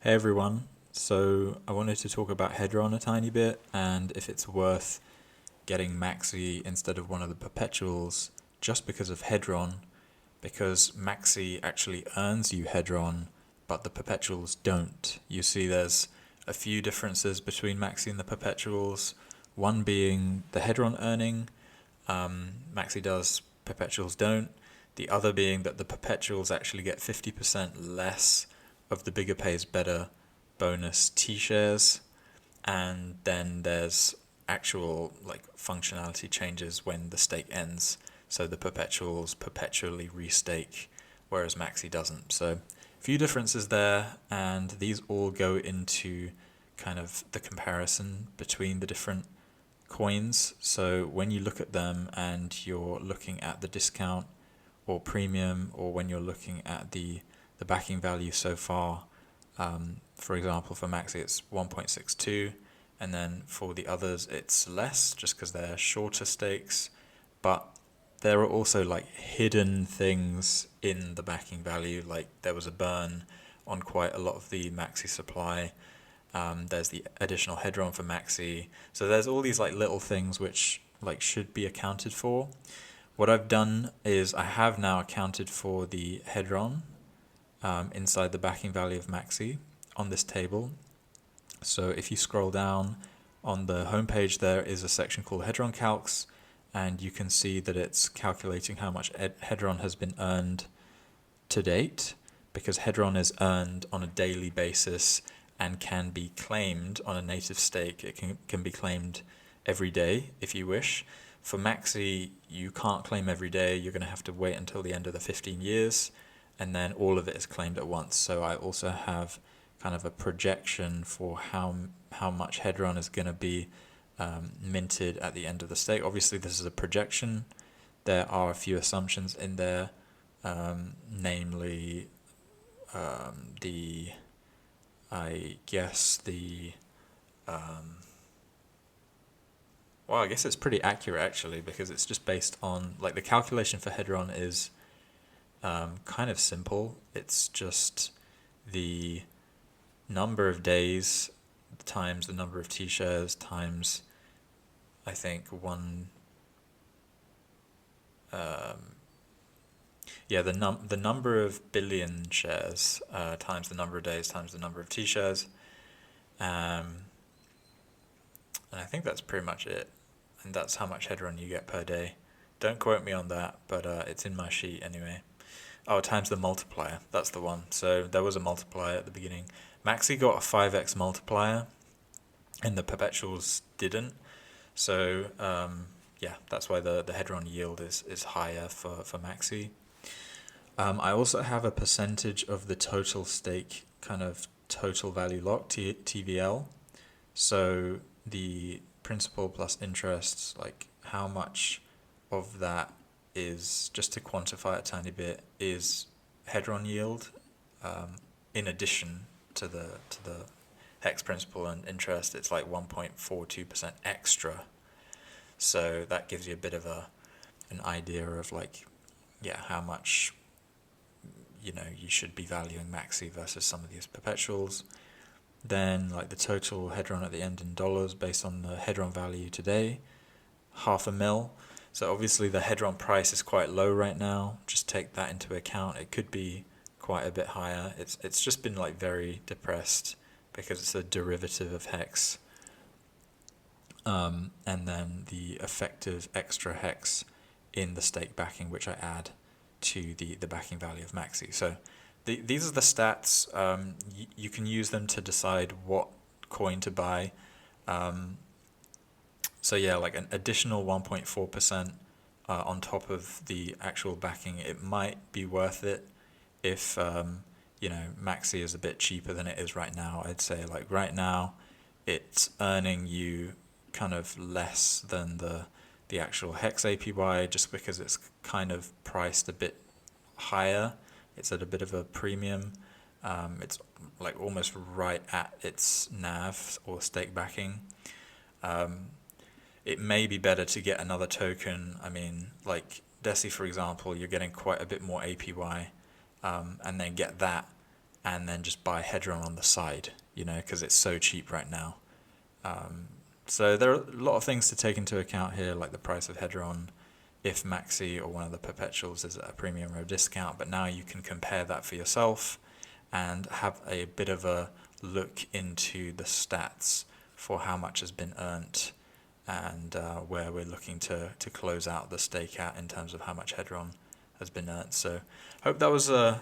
Hey everyone. So I wanted to talk about Hedron a tiny bit and if it's worth getting Maxi instead of one of the perpetuals just because of Hedron, because Maxi actually earns you Hedron, but the perpetuals don't. You see there's a few differences between Maxi and the perpetuals, one being the Hedron earning, Maxi does, perpetuals don't. The other being that the perpetuals actually get 50% less of the bigger pays better bonus T shares, and then there's actual like functionality changes when the stake ends. So the perpetuals perpetually restake, whereas Maxi doesn't. So a few differences there, and these all go into kind of the comparison between the different coins. So when you look at them and you're looking at the discount or premium, or when you're looking at the backing value so far, for example, for Maxi it's 1.62, and then for the others it's less just because they're shorter stakes. But there are also like hidden things in the backing value, like there was a burn on quite a lot of the Maxi supply. There's the additional Hedron for Maxi. So there's all these like little things which like should be accounted for. What I've done is I have now accounted for the Hedron inside the backing value of Maxi on this table. So if you scroll down on the homepage, there is a section called Hedron Calcs, and you can see that it's calculating how much Hedron has been earned to date, because Hedron is earned on a daily basis and can be claimed on a native stake. It can be claimed every day if you wish. For Maxi, you can't claim every day. You're going to have to wait until the end of the 15 years, and then all of it is claimed at once. So I also have kind of a projection for how much Hedron is going to be minted at the end of the stake. Obviously, this is a projection. There are a few assumptions in there, namely the I guess the well, I guess it's pretty accurate actually, because it's just based on like the calculation for Hedron is kind of simple. It's just the number of days times the number of T shares times I think one the number of billion shares times the number of days times the number of T shares, and I think that's pretty much it. And that's how much Hedron you get per day. Don't quote me on that, but it's in my sheet anyway. Oh, times the multiplier. That's the one. So there was a multiplier at the beginning. Maxi got a 5x multiplier, and the perpetuals didn't. So yeah, that's why the Hedron yield is higher for Maxi. I also have a percentage of the total stake, kind of total value lock, TVL. So the principal plus interest, like how much of that is, just to quantify it a tiny bit, is Hedron yield, in addition to the hex principal and interest. It's like 1.42% extra. So that gives you a bit of an idea of like, yeah, how much you should be valuing Maxi versus some of these perpetuals. Then like the total Hedron at the end in dollars based on the Hedron value today, half a mil. So obviously the Hedron price is quite low right now. Just take that into account. It could be quite a bit higher. It's just been like very depressed because it's a derivative of hex. And then the effective extra hex in the stake backing, which I add to the backing value of Maxi. So these are the stats. You can use them to decide what coin to buy. So yeah, like an additional 1.4% on top of the actual backing, it might be worth it if Maxi is a bit cheaper than it is right now. I'd say like right now, it's earning you kind of less than the actual hex APY, just because it's kind of priced a bit higher. It's at a bit of a premium. It's like almost right at its NAV or stake backing. It may be better to get another token. I mean, like Deci, for example, you're getting quite a bit more APY, and then get that and then just buy Hedron on the side, because it's so cheap right now. So there are a lot of things to take into account here, like the price of Hedron, if Maxi or one of the perpetuals is at a premium or a discount, but now you can compare that for yourself and have a bit of a look into the stats for how much has been earned and where we're looking to close out the stake at in terms of how much Hedron has been earned. So hope that was a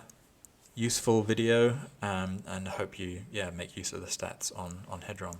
useful video, and hope you make use of the stats on Hedron.